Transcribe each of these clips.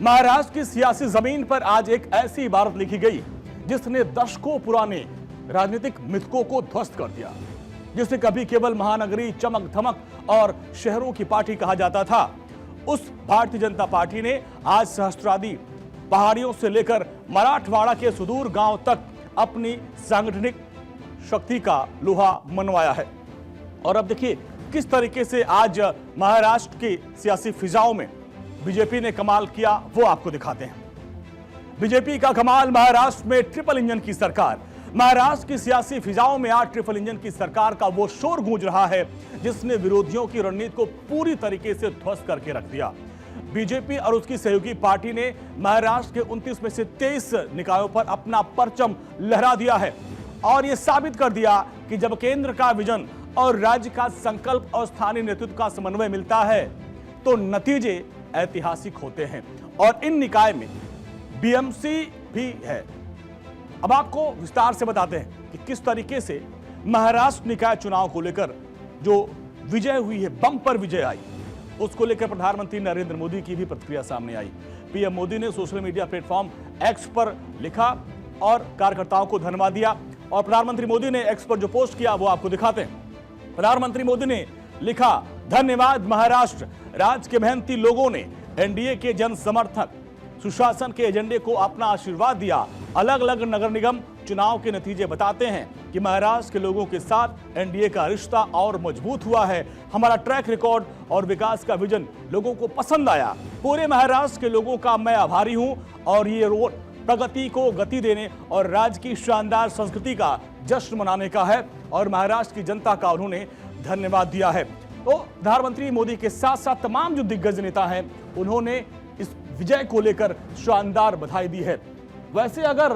महाराष्ट्र की सियासी जमीन पर आज एक ऐसी इबारत लिखी गई जिसने दशकों पुराने राजनीतिक मिथकों को ध्वस्त कर दिया। जिसे कभी केवल महानगरी चमक धमक और शहरों की पार्टी कहा जाता था, उस भारतीय जनता पार्टी ने आज सहस्त्राब्दी पहाड़ियों से लेकर मराठवाड़ा के सुदूर गांव तक अपनी सांगठनिक शक्ति का लोहा मनवाया है। और अब देखिए किस तरीके से आज महाराष्ट्र की सियासी फिजाओं में बीजेपी ने कमाल किया, वो आपको दिखाते हैं। बीजेपी का कमाल, महाराष्ट्र में ट्रिपल इंजन की सरकार। महाराष्ट्र की सियासी फिजाओं में आज ट्रिपल इंजन की सरकार का वो शोर गूंज रहा है जिसने विरोधियों की रणनीति को पूरी तरीके से ध्वस्त करके रख दिया। बीजेपी और उसकी सहयोगी पार्टी ने महाराष्ट्र के 29 में से 23 निकायों पर अपना परचम लहरा दिया है और यह साबित कर दिया कि जब केंद्र का विजन और राज्य का संकल्प और स्थानीय नेतृत्व का समन्वय मिलता है तो नतीजे ऐतिहासिक होते हैं। और इन निकाय में बीएमसी भी है। अब आपको विस्तार से बताते हैं कि किस तरीके से महाराष्ट्र निकाय चुनाव को लेकर जो विजय हुई है, बम्पर विजय आई, उसको लेकर प्रधानमंत्री नरेंद्र मोदी की भी प्रतिक्रिया सामने आई। पीएम मोदी ने सोशल मीडिया प्लेटफॉर्म एक्स पर लिखा और कार्यकर्ताओं को धन्यवाद दिया। और प्रधानमंत्री मोदी ने एक्स पर जो पोस्ट किया वो आपको दिखाते हैं। प्रधानमंत्री मोदी ने लिखा, धन्यवाद महाराष्ट्र राज्य के मेहनती लोगों ने एनडीए के जन समर्थक सुशासन के एजेंडे को अपना आशीर्वाद दिया। अलग अलग नगर निगम चुनाव के नतीजे बताते हैं कि महाराष्ट्र के लोगों के साथ एनडीए का रिश्ता और मजबूत हुआ है। हमारा ट्रैक रिकॉर्ड और विकास का विजन लोगों को पसंद आया। पूरे महाराष्ट्र के लोगों का मैं आभारी हूं और ये रोड प्रगति को गति देने और राज्य की शानदार संस्कृति का जश्न मनाने का है और महाराष्ट्र की जनता का उन्होंने धन्यवाद दिया है। तो प्रधानमंत्री मोदी के साथ साथ तमाम जो दिग्गज नेता हैं उन्होंने इस विजय को लेकर शानदार बधाई दी है। वैसे अगर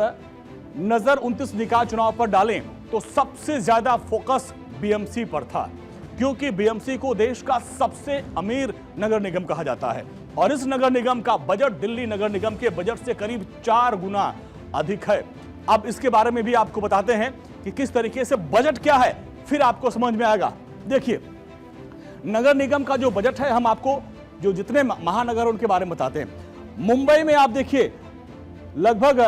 नजर 29 निकाय चुनाव पर डालें तो सबसे ज्यादा फोकस बीएमसी पर था, क्योंकि बीएमसी को देश का सबसे अमीर नगर निगम कहा जाता है और इस नगर निगम का बजट दिल्ली नगर निगम के बजट से करीब 4 गुना अधिक है। अब इसके बारे में भी आपको बताते हैं कि किस तरीके से बजट क्या है, फिर आपको समझ में आएगा। देखिए नगर निगम का जो बजट है, हम आपको जो जितने महानगर उनके बारे में बताते हैं। मुंबई में आप देखिए लगभग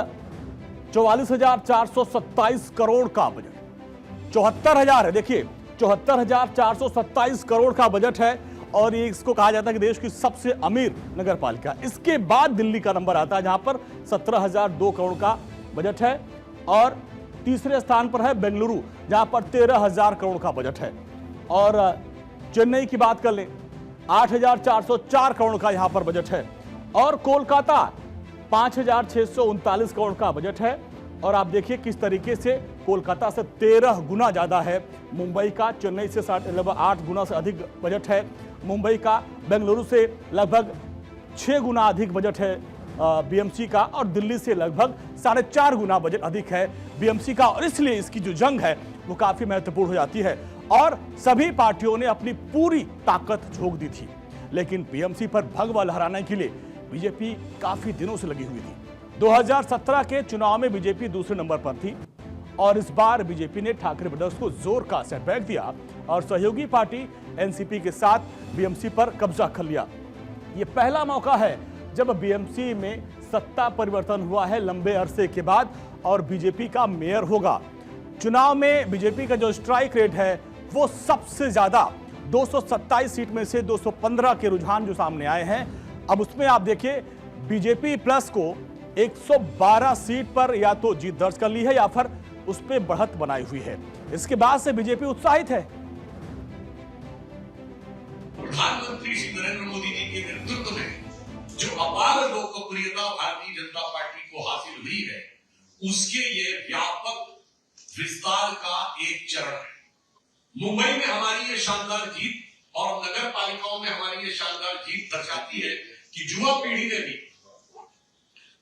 44,427 करोड़ का बजट, 74,000 है। देखिए 74,427 करोड़ का बजट है और ये इसको कहा जाता है कि देश की सबसे अमीर नगर पालिका। इसके बाद दिल्ली का नंबर आता है जहां पर 17,002 करोड़ का बजट है और तीसरे स्थान पर है बेंगलुरु जहां पर 13,000 करोड़ का बजट है। और चेन्नई की बात कर लें 8,404 करोड़ का यहां पर बजट है और कोलकाता 5,639 करोड़ का बजट है। और आप देखिए किस तरीके से कोलकाता से 13 गुना ज्यादा है मुंबई का, चेन्नई से 8 गुना से अधिक बजट है मुंबई का, बेंगलुरु से लगभग 6 गुना अधिक बजट है बीएमसी का और दिल्ली से लगभग 4.5 गुना बजट अधिक है बीएमसी का। और इसलिए इसकी जो जंग है वो काफी महत्वपूर्ण हो जाती है और सभी पार्टियों ने अपनी पूरी ताकत झोंक दी थी। लेकिन बीएमसी पर भगवा लहराने के लिए बीजेपी काफी दिनों से लगी हुई थी। 2017 के चुनाव में बीजेपी दूसरे नंबर पर थी और इस बार बीजेपी ने ठाकरे ब्रदर्स को जोर का सेटबैक दिया और सहयोगी पार्टी एनसीपी के साथ बीएमसी पर कब्जा कर लिया। यह पहला मौका है जब बीएमसी में सत्ता परिवर्तन हुआ है लंबे अरसे के बाद और बीजेपी का मेयर होगा। चुनाव में बीजेपी का जो स्ट्राइक रेट है वो सबसे ज्यादा 227 सीट में से 215 के रुझान जो सामने आए हैं। अब उसमें आप देखिए बीजेपी प्लस को 112 सीट पर या तो जीत दर्ज कर ली है या फिर उस पर बढ़त बनाई हुई है। इसके बाद से बीजेपी उत्साहित है। प्रधानमंत्री श्री नरेंद्र मोदी जी के नेतृत्व में जो अपार लोकप्रियता भारतीय जनता पार्टी को हासिल हुई है उसके ये व्यापक विस्तार का एक चरण है। मुंबई में हमारी ये शानदार जीत और नगर पालिकाओं में हमारी ये शानदार जीत दर्शाती है कि युवा पीढ़ी ने भी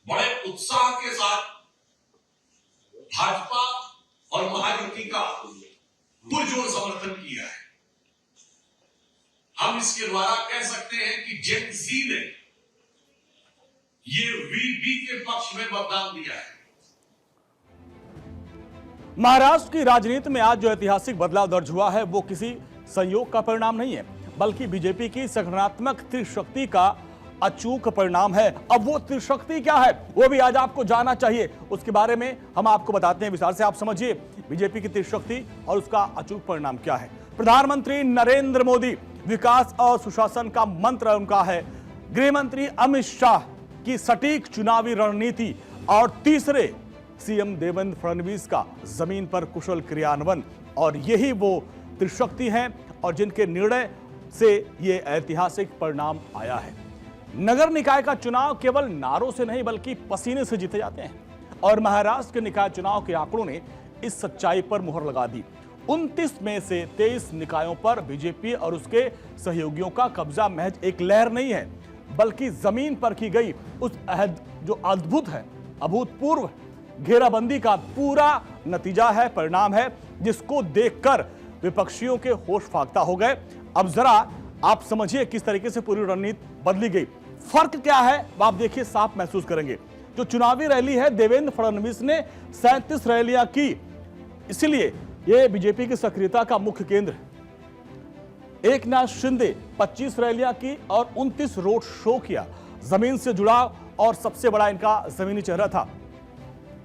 बड़े उत्साह के साथ भाजपा और महायुति का पुरजोर समर्थन किया है। हम इसके द्वारा कह सकते हैं कि जेन ज़ी ने ये वीपी के पक्ष में मतदान दिया है। महाराष्ट्र की राजनीति में आज जो ऐतिहासिक बदलाव दर्ज हुआ है वो किसी संयोग का परिणाम नहीं है, बल्कि बीजेपी की संगठनात्मक त्रिशक्ति का अचूक परिणाम है। अब वो त्रिशक्ति क्या है वो भी आज आपको जानना चाहिए, उसके बारे में हम आपको बताते हैं विस्तार से। आप समझिए बीजेपी की त्रिशक्ति और उसका अचूक परिणाम क्या है। प्रधानमंत्री नरेंद्र मोदी, विकास और सुशासन का मंत्र उनका है। गृह मंत्री अमित शाह की सटीक चुनावी रणनीति और तीसरे सीएम देवेंद्र फडणवीस का जमीन पर कुशल क्रियान्वयन, और यही वो त्रिशक्ति हैं और जिनके निर्णय से ये ऐतिहासिक परिणाम आया है। नगर निकाय का चुनाव केवल नारों से नहीं बल्कि पसीने से जीते जाते हैं, और महाराष्ट्र के निकाय चुनाव के आंकड़ों ने इस सच्चाई पर मुहर लगा दी। 29 में से 23 निकायों पर बीजेपी और उसके सहयोगियों का कब्जा महज एक लहर नहीं है, बल्कि जमीन पर की गई उस अहद जो अद्भुत है, अभूतपूर्व घेराबंदी का पूरा नतीजा है, परिणाम है, जिसको देखकर विपक्षियों के होश फाख्ता हो गए। अब जरा आप समझिए किस तरीके से पूरी रणनीति बदली गई। फर्क क्या है आप देखिए, साफ महसूस करेंगे। जो चुनावी रैली है, देवेंद्र फडणवीस ने 37 रैलियां की, इसलिए यह बीजेपी की सक्रियता का मुख्य केंद्र है। एकनाथ शिंदे 25 रैलियां की और 29 रोड शो किया। जमीन से जुड़ाव और सबसे बड़ा इनका जमीनी चेहरा था।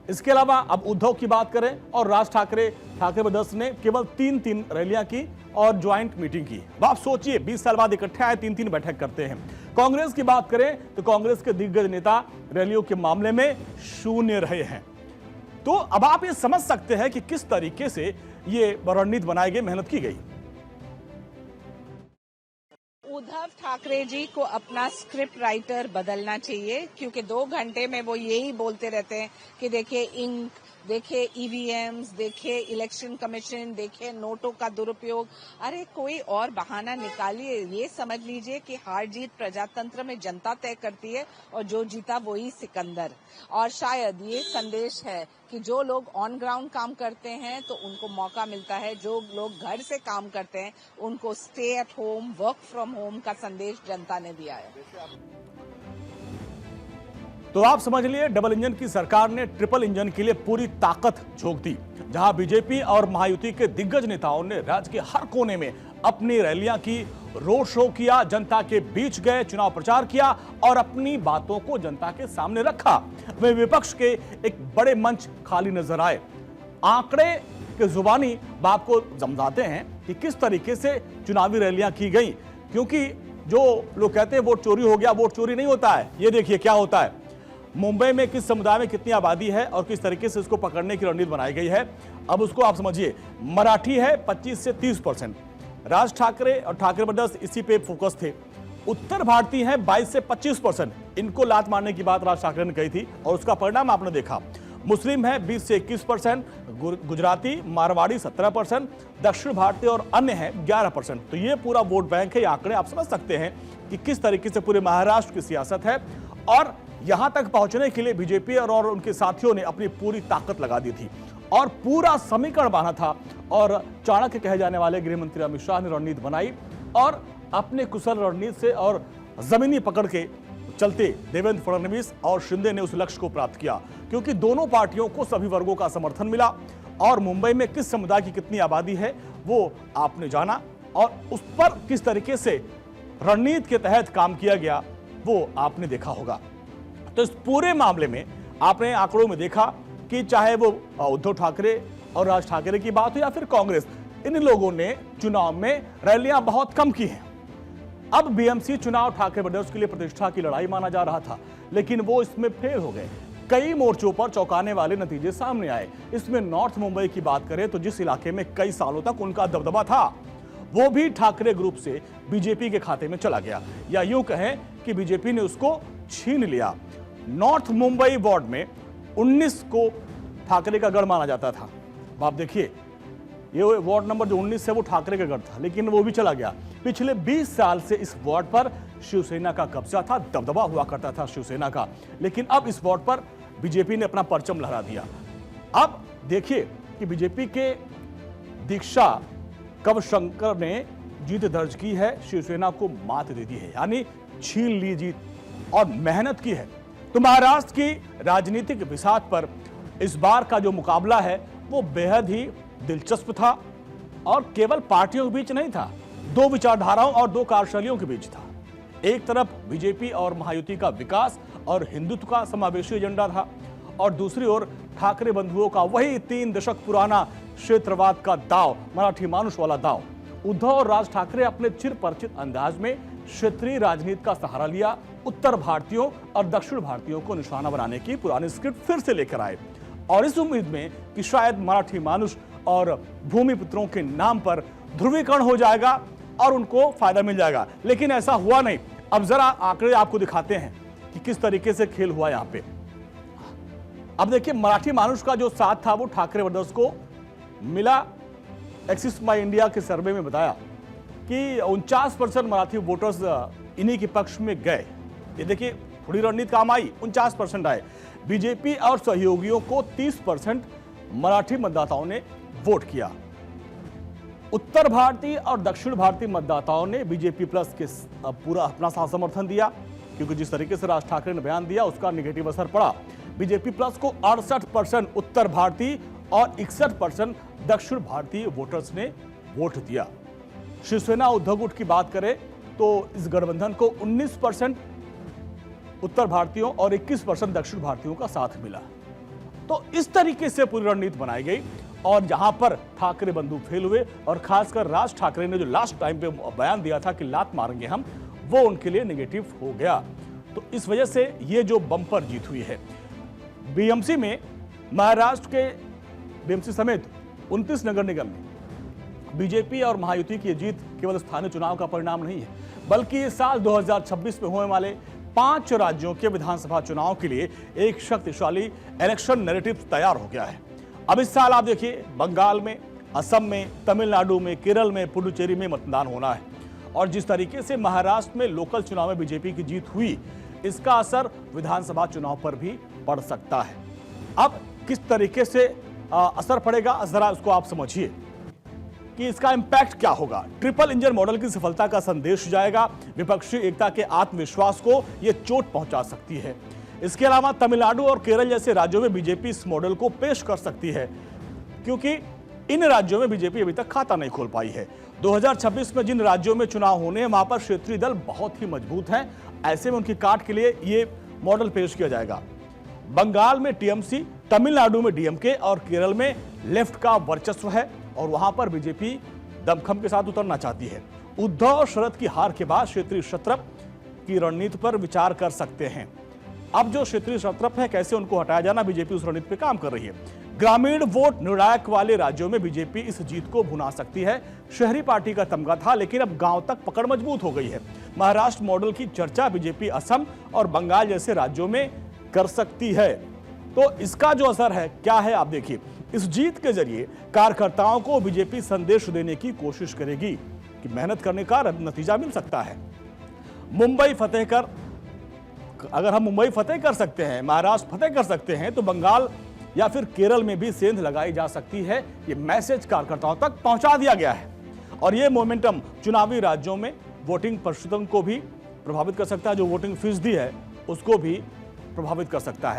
इसके अलावा अब उद्धव की बात करें और राज ठाकरे ब्रदर्स ने केवल 3 रैलियां की और ज्वाइंट मीटिंग की। आप सोचिए 20 साल बाद इकट्ठे आए, 3 बैठक करते हैं। कांग्रेस की बात करें तो कांग्रेस के दिग्गज नेता रैलियों के मामले में शून्य रहे हैं। तो अब आप ये समझ सकते हैं कि किस तरीके से ये रणनीति बनाई गई, मेहनत की गई। उद्धव ठाकरे जी को अपना स्क्रिप्ट राइटर बदलना चाहिए, क्योंकि 2 घंटे में वो यही बोलते रहते हैं कि देखिए इंक, देखिए ईवीएम्स, देखिए इलेक्शन कमीशन, देखिए नोटों का दुरुपयोग। अरे कोई और बहाना निकालिए। ये समझ लीजिए कि हार जीत प्रजातंत्र में जनता तय करती है और जो जीता वही सिकंदर। और शायद ये संदेश है कि जो लोग ऑन ग्राउंड काम करते हैं तो उनको मौका मिलता है, जो लोग घर से काम करते हैं उनको stay at home, work from home का संदेश जनता ने दिया है। तो आप समझ लिए, डबल इंजन की सरकार ने ट्रिपल इंजन के लिए पूरी ताकत झोंक दी। जहां बीजेपी और महायुति के दिग्गज नेताओं ने राज्य के हर कोने में अपनी रैलियां की, रोड शो किया, जनता के बीच गए, चुनाव प्रचार किया और अपनी बातों को जनता के सामने रखा। वे विपक्ष के एक बड़े मंच खाली नजर आए। आंकड़े के जुबानी बाप को समझाते हैं कि किस तरीके से चुनावी रैलियां की गई, क्योंकि जो लोग कहते हैं वोट चोरी हो गया, वोट चोरी नहीं होता है। ये देखिए क्या होता है। मुंबई में किस समुदाय में कितनी आबादी है और किस तरीके से इसको पकड़ने की रणनीति बनाई गई है, अब उसको आप समझिए। मराठी है 25 से 30%, राज ठाकरे और ठाकरे ब्रदर्स इसी पे फोकस थे। उत्तर भारतीय है 22 से 25%, इनको लात मारने की बात राज ठाकरे ने कही थी और उसका परिणाम आपने देखा। मुस्लिम है 20 से 21%, गुजराती मारवाड़ी 17%, दक्षिण भारतीय और अन्य है 11%। तो ये पूरा वोट बैंक है। ये आंकड़े आप समझ सकते हैं कि किस तरीके से पूरे महाराष्ट्र की सियासत है। और यहां तक पहुंचने के लिए बीजेपी और उनके साथियों ने अपनी पूरी ताकत लगा दी थी और पूरा समीकरण बांधा था। और चाणक्य कहे जाने वाले गृह मंत्री अमित शाह ने रणनीति बनाई और अपने कुशल रणनीति से और जमीनी पकड़ के चलते देवेंद्र फडणवीस और शिंदे ने उस लक्ष्य को प्राप्त किया, क्योंकि दोनों पार्टियों को सभी वर्गों का समर्थन मिला। और मुंबई में किस समुदाय की कितनी आबादी है वो आपने जाना और उस पर किस तरीके से रणनीति के तहत काम किया गया वो आपने देखा होगा। तो इस पूरे मामले में आपने आंकड़ों में देखा कि चाहे वो उद्धव ठाकरे और राज ठाकरे की बात हो या फिर कांग्रेस, इन लोगों ने चुनाव में रैलियां बहुत कम की हैं। अब बीएमसी चुनाव ठाकरे ब्रदर्स के लिए प्रतिष्ठा की लड़ाई माना जा रहा था, लेकिन वो इसमें फेल हो गए। कई मोर्चों पर चौंकाने वाले नतीजे सामने आए। इसमें नॉर्थ मुंबई की बात करें तो जिस इलाके में कई सालों तक उनका दबदबा था, वो भी ठाकरे ग्रुप से बीजेपी के खाते में चला गया, या यूं कहें कि बीजेपी ने उसको छीन लिया। नॉर्थ मुंबई वार्ड में 19 को ठाकरे का गढ़ माना जाता था। आप देखिए ये वार्ड नंबर जो 19 है वो ठाकरे का गढ़ था, लेकिन वो भी चला गया। पिछले 20 साल से इस वार्ड पर शिवसेना का कब्जा था, दबदबा हुआ करता था शिवसेना का, लेकिन अब इस वार्ड पर बीजेपी ने अपना परचम लहरा दिया। अब देखिए कि बीजेपी के दीक्षा कवशंकर ने जीत दर्ज की है, शिवसेना को मात दे दी है, यानी छीन ली जीत और मेहनत की है। तो महाराष्ट्र की राजनीतिक बिसात पर इस बार का जो मुकाबला है वो बेहद ही दिलचस्प था और केवल पार्टियों के बीच नहीं था, दो विचारधाराओं और दो कार्यशैलियों के बीच था। एक तरफ बीजेपी और महायुति का विकास और हिंदुत्व का समावेशी एजेंडा था और दूसरी ओर ठाकरे बंधुओं का वही 3 दशक पुराना क्षेत्रवाद का दाव, मराठी मानुष वाला दाव। उद्धव और राज ठाकरे अपने चिर परिचित अंदाज में क्षेत्रीय राजनीति का सहारा लिया, उत्तर भारतीयों और दक्षिण भारतीयों को निशाना बनाने की पुरानी स्क्रिप्ट फिर से लेकर आए और इस उम्मीद में कि शायद मराठी मानुष और भूमिपुत्रों के नाम पर ध्रुवीकरण हो जाएगा और उनको फायदा मिल जाएगा, लेकिन ऐसा हुआ नहीं। अब जरा आंकड़े आपको दिखाते हैं कि किस तरीके से खेल हुआ यहां पे। अब देखिए, मराठी मानुष का जो साथ था वो ठाकरे ब्रदर्स को मिला। एक्सिस माई इंडिया के सर्वे में बताया कि 49% मराठी वोटर्स इन्हीं के पक्ष में गए। ये देखिए, थोड़ी रणनीति काम आई, 49% आए। बीजेपी और सहयोगियों को 30% मराठी मतदाताओं ने वोट किया। उत्तर भारतीय और दक्षिण भारतीय मतदाताओं ने बीजेपी प्लस के पूरा अपना साथ समर्थन दिया, क्योंकि जिस तरीके से राज ठाकरे ने बयान दिया उसका नेगेटिव असर पड़ा। बीजेपी प्लस को 68% उत्तर भारतीय और 61% दक्षिण भारतीय वोटर्स ने वोट दिया। शिवसेना उद्धव गुट की बात करें तो इस गठबंधन को 19% उत्तर भारतीयों और 21% दक्षिण भारतीयों का साथ मिला। तो इस तरीके से पूरी रणनीति बनाई गई और जहां पर ठाकरे बंधु फेल हुए और खासकर राज ठाकरे ने जो लास्ट टाइम पे बयान दिया था कि लात मारेंगे हम, वो उनके लिए नेगेटिव हो गया। तो इस वजह से ये जो बम्पर जीत हुई है बीएमसी में, महाराष्ट्र के बीएमसी समेत 29 नगर निगम में बीजेपी और महायुति की जीत केवल स्थानीय चुनाव का परिणाम नहीं है, बल्कि इस साल 2026 में होने वाले 5 राज्यों के विधानसभा चुनाव के लिए एक शक्तिशाली इलेक्शन नैरेटिव तैयार हो गया है। अब इस साल आप देखिए, बंगाल में, असम में, तमिलनाडु में, केरल में, पुडुचेरी में मतदान होना है और जिस तरीके से महाराष्ट्र में लोकल चुनाव में बीजेपी की जीत हुई, इसका असर विधानसभा चुनाव पर भी पड़ सकता है। अब किस तरीके से असर पड़ेगा, जरा उसको आप समझिए कि इसका इंपैक्ट क्या होगा। ट्रिपल इंजन मॉडल की सफलता का संदेश जाएगा, विपक्षी एकता के आत्मविश्वास को यह चोट पहुंचा सकती है। इसके अलावा तमिलनाडु और केरल जैसे राज्यों में बीजेपी इस मॉडल को पेश कर सकती है, क्योंकि इन राज्यों में बीजेपी अभी तक खाता नहीं खोल पाई है। 2026 में जिन राज्यों में चुनाव होने हैं वहां पर क्षेत्रीय दल बहुत ही मजबूत हैं, ऐसे में उनकी काट के लिए ये मॉडल पेश किया जाएगा। बंगाल में टीएमसी, तमिलनाडु में डीएमके और केरल में लेफ्ट का वर्चस्व है और वहां पर बीजेपी दमखम के साथ उतरना चाहती है। उद्धव और शरद की हार के बाद क्षेत्रीय शत्रप की रणनीति पर विचार कर सकते हैं। अब जो क्षेत्रीय शत्रप है, कैसे उनको हटाया जाना, बीजेपी उस रणनीति पर काम कर रही है। ग्रामीण वोट निर्णायक वाले राज्यों में बीजेपी इस जीत को भुना सकती है। शहरी पार्टी का तमगा था, लेकिन अब गांव तक पकड़ मजबूत हो गई है। महाराष्ट्र मॉडल की चर्चा बीजेपी असम और बंगाल जैसे राज्यों में कर सकती है। तो इसका जो असर है क्या है, आप देखिए। इस जीत के जरिए कार्यकर्ताओं को बीजेपी संदेश देने की कोशिश करेगी कि मेहनत करने का नतीजा मिल सकता है। मुंबई फतेह कर, अगर हम मुंबई फतेह कर सकते हैं, महाराष्ट्र फतेह कर सकते हैं, तो बंगाल या फिर केरल में भी सेंध लगाई जा सकती है। ये मैसेज कार्यकर्ताओं तक पहुंचा दिया गया है और ये मोमेंटम चुनावी राज्यों में वोटिंग प्रतिशतों को भी प्रभावित कर सकता है। जो वोटिंग फीसदी है उसको भी प्रभावित कर सकता है।